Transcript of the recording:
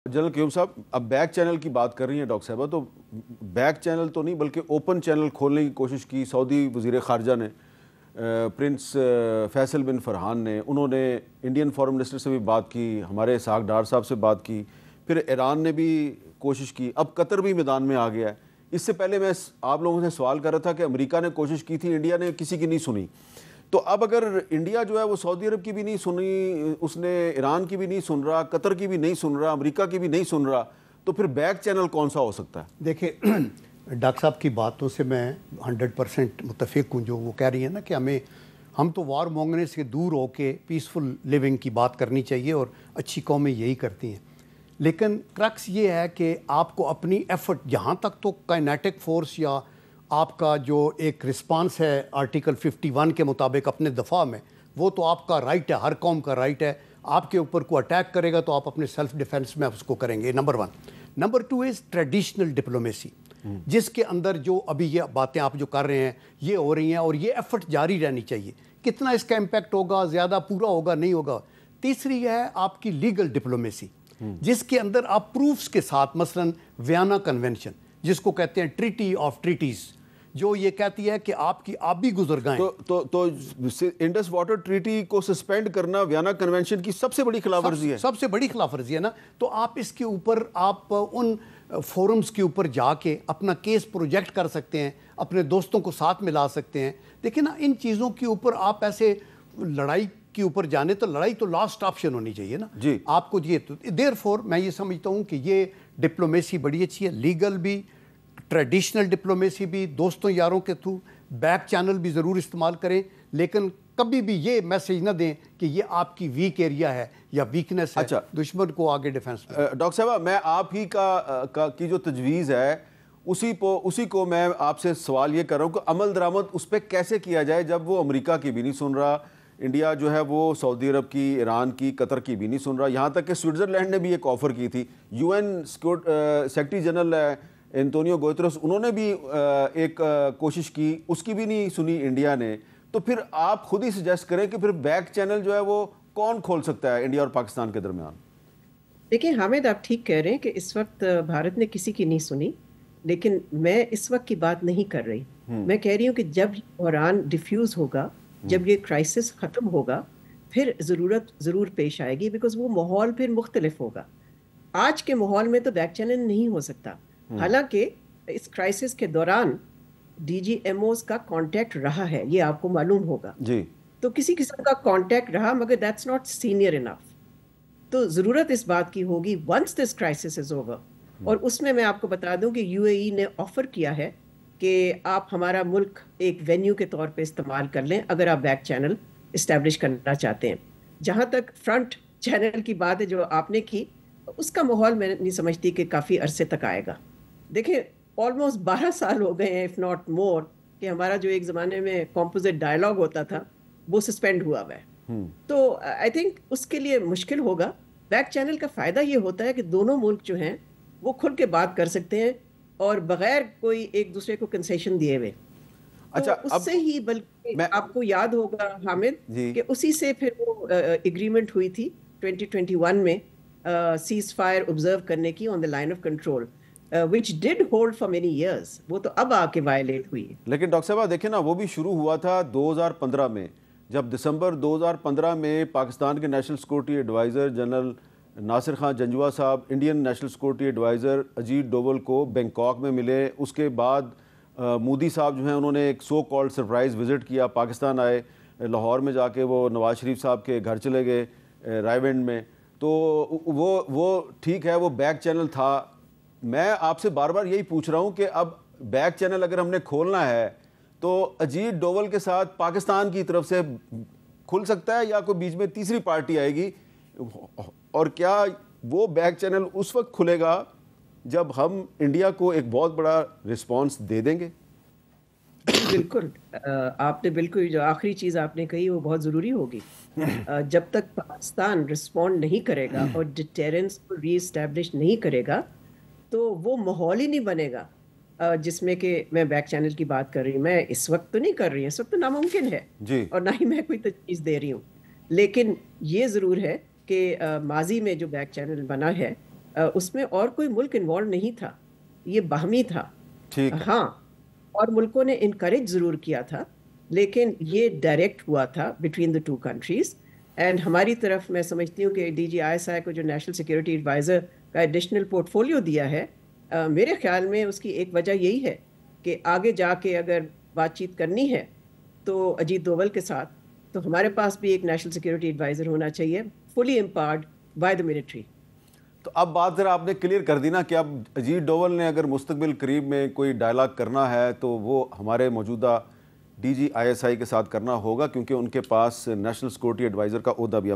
General قیوم صاحب، اب back channel کی بات کر رہی ہیں ڈاکٹر صاحبہ، تو بیک چینل تو نہیں بلکہ اوپن چینل کھولنے کی کوشش کی سعودی وزیر خارجہ نے، پرنس فیصل بن فرحان نے، انہوں نے انڈین فارن منسٹر سے بھی بات کی، ہمارے اسحاق ڈار صاحب سے بات کی، پھر ایران نے بھی کوشش کی، اب قطر بھی میدان میں آ گیا ہے۔ اس سے پہلے میں آپ لوگوں سے سوال کر رہا تھا کہ امریکہ نے کوشش کی تھی، انڈیا نے کسی کی نہیں سنی، تو اب اگر انڈیا جو ہے وہ سعودی عرب کی بھی نہیں سنی، اس نے ایران کی بھی نہیں سن رہا، قطر کی بھی نہیں سن رہا، امریکہ کی بھی نہیں سن رہا، تو پھر بیک چینل کون سا ہو سکتا ہے؟ دیکھیں ڈاکٹر صاحب کی باتوں سے میں 100% متفق ہوں، جو وہ کہہ رہی ہیں نا کہ ہم تو وار مونگنے سے دور ہو کے پیسفل لیونگ کی بات کرنی چاہیے، اور اچھی قومیں یہی کرتی ہیں، لیکن کرکس یہ ہے کہ آپ کو اپنی ایفرٹ، جہاں تک تو کائنیٹک فورس یا آپ کا جو ایک رسپانس ہے آرٹیکل 51 کے مطابق اپنے دفاع میں، وہ تو آپ کا رائٹ ہے، ہر قوم کا رائٹ ہے، آپ کے اوپر کوئی اٹیک کرے گا تو آپ اپنے سیلف ڈیفنس میں اس کو کریں گے، نمبر 1۔ نمبر 2 از ٹریڈیشنل ڈپلومیسی، جس کے اندر جو ابھی یہ باتیں آپ جو کر رہے ہیں یہ ہو رہی ہیں، اور یہ ایفرٹ جاری رہنی چاہیے۔ کتنا اس کا امپیکٹ ہوگا، زیادہ پورا ہوگا نہیں ہوگا۔ تیسری ہے آپ کی لیگل ڈپلومیسی، جس کے اندر آپ پروفز کے ساتھ، مثلا ویانا کنونشن جس کو کہتے ہیں ٹریٹی آف ٹریٹیز، جو یہ کہتی ہے کہ آپ کی آبی گزرگاہیں تو انڈس واٹر ٹریٹی کو سسپینڈ کرنا ویانا کنونشن کی سب سے بڑی خلاف ورزی ہے، سب سے بڑی خلاف ورزی ہے نا۔ تو آپ اس کے اوپر آپ ان فورمز کے اوپر جا کے اپنا کیس پروجیکٹ کر سکتے ہیں، اپنے دوستوں کو ساتھ ملا سکتے ہیں۔ دیکھیں نا، ان چیزوں کے اوپر آپ ایسے لڑائی کے اوپر جانے، تو لڑائی تو لاسٹ آپشن ہونی چاہیے نا جی آپ کو۔ یہ تو دیر فور میں یہ سمجھتا ہوں کہ یہ ڈپلومیسی بڑی اچھی ہے، لیگل بھی، ٹریڈیشنل ڈپلومیسی بھی، دوستوں یاروں کے تھرو، بیک چینل بھی ضرور استعمال کریں، لیکن کبھی بھی یہ میسیج نہ دیں کہ یہ آپ کی ویک ایریا ہے یا ویکنس ہے، دشمن کو آگے ڈیفنس میں۔ ڈاکٹر صاحبہ، میں آپ ہی کی جو تجویز ہے اسی کو میں آپ سے سوال یہ کر رہا ہوں کہ عمل درآمد اس پہ کیسے کیا جائے، جب وہ امریکہ کی بھی نہیں سن رہا، انڈیا جو ہے وہ سعودی عرب کی، ایران کی، قطر کی بھی نہیں سن رہا، یہاں تک کہ سوئٹزرلینڈ نے بھی ایک آفر کی تھی، U N secretary general Antonio Guterres, انہوں نے بھی ایک کوشش کی، اس کی بھی نہیں سنی انڈیا نے۔ تو پھر آپ خود ہی سجیسٹ کریں کہ پھر بیک چینل جو ہے وہ کون کھول سکتا ہے انڈیا اور پاکستان کے درمیان؟ دیکھیں حامد، آپ ٹھیک کہہ رہے ہیں کہ اس وقت بھارت نے کسی کی نہیں سنی، لیکن میں اس وقت کی بات نہیں کر رہی۔ میں کہہ رہی ہوں کہ جب بحران ڈیفیوز ہوگا، جب یہ کرائسس ختم ہوگا، پھر ضرورت ضرور پیش آئے گی، بیکاز وہ ماحول پھر مختلف ہوگا۔ آج کے ماحول میں تو بیک چینل نہیں ہو سکتا، حالانکہ اس کرائسس کے دوران ڈی جی ایم اوز کا کانٹیکٹ رہا ہے، یہ آپ کو معلوم ہوگا جی، تو کسی قسم کا کانٹیکٹ رہا، مگر دیٹس ناٹ سینئر انف۔ تو ضرورت اس بات کی ہوگی once this crisis is over, اور اس میں آپ کو بتا دوں کہ یو اے ای نے آفر کیا ہے کہ آپ ہمارا ملک ایک وینیو کے طور پہ استعمال کر لیں اگر آپ بیک چینل اسٹیبلش کرنا چاہتے ہیں۔ جہاں تک فرنٹ چینل کی بات ہے جو آپ نے کی، اس کا ماحول میں نہیں سمجھتی کہ کافی عرصے تک آئے گا۔ دیکھیں آلموسٹ 12 سال ہو گئے ہیں اف ناٹ مور، کہ ہمارا جو ایک زمانے میں کمپوزٹ ڈائلاگ ہوتا تھا وہ سسپینڈ ہوا ہوا ہے، تو آئی تھنک اس کے لیے مشکل ہوگا۔ بیک چینل کا فائدہ یہ ہوتا ہے کہ دونوں ملک جو ہیں وہ کھل کے بات کر سکتے ہیں اور بغیر کوئی ایک دوسرے کو کنسیشن دیے ہوئے۔ اچھا، اس سے ہی بلکہ آپ کو یاد ہوگا حامد کہ اسی سے پھر وہ ایگریمنٹ ہوئی تھی 2021 میں سیز فائر آبزرو کرنے کی on the line of control, which did hold for many years، وہ تو اب آ کے وائلیٹ ہوئی۔ لیکن ڈاکٹر صاحبہ دیکھیں نا، وہ بھی شروع ہوا تھا 2015 میں، جب دسمبر 2015 میں پاکستان کے national security adviser general Nasir Khan Janjua صاحب Indian national security adviser Ajit Doval کو بینکاک میں ملے، اس کے بعد مودی صاحب جو ہیں انہوں نے ایک سو کالڈ سرپرائز وزٹ کیا، پاکستان آئے، لاہور میں جا کے وہ نواز شریف صاحب کے گھر چلے گئے رائے ونڈ میں، تو وہ ٹھیک ہے، وہ بیک چینل تھا۔ میں آپ سے بار بار یہی پوچھ رہا ہوں کہ اب بیک چینل اگر ہم نے کھولنا ہے تو اجیت ڈوول کے ساتھ پاکستان کی طرف سے کھل سکتا ہے یا کوئی بیچ میں تیسری پارٹی آئے گی، اور کیا وہ بیک چینل اس وقت کھلے گا جب ہم انڈیا کو ایک بہت بڑا رسپانس دے دیں گے؟ بالکل، آپ نے بالکل جو آخری چیز آپ نے کہی وہ بہت ضروری ہوگی۔ جب تک پاکستان رسپونڈ نہیں کرے گا اور ڈیٹیرنس کو ری اسٹیبلش نہیں کرے گا تو وہ ماحول ہی نہیں بنے گا جس میں کہ میں بیک چینل کی بات کر رہی ہوں۔ میں اس وقت تو نہیں کر رہی ہوں، اس وقت تو ناممکن ہے جی، اور نہ ہی میں کوئی تجویز دے رہی ہوں، لیکن یہ ضرور ہے کہ ماضی میں جو بیک چینل بنا ہے اس میں اور کوئی ملک انوالو نہیں تھا, یہ باہمی تھا. ٹھیک ہے. ہاں, اور ملکوں نے انکریج ضرور کیا تھا, لیکن یہ ڈائریکٹ ہوا تھا between the two countries. And ہماری طرف میں سمجھتی ہوں کہ D G I S I کو جو نیشنل سیکورٹی ایڈوائزر کا ایڈیشنل پورٹ فولیو دیا ہے, میرے خیال میں اس کی ایک وجہ یہی ہے کہ آگے جا کے اگر بات چیت کرنی ہے تو اجیت دوول کے ساتھ, تو ہمارے پاس بھی ایک نیشنل سیکورٹی ایڈوائزر ہونا چاہیے, فلی امپاورڈ بائی دا ملٹری. تو اب بات ذرا آپ نے کلیئر کر دی نا کہ اب اجیت ڈوول نے اگر مستقبل قریب میں کوئی ڈائلاگ کرنا ہے تو وہ ہمارے موجودہ D G I S I کے ساتھ کرنا ہوگا, کیونکہ ان کے پاس نیشنل سیکورٹی ایڈوائزر کا عہدہ بھی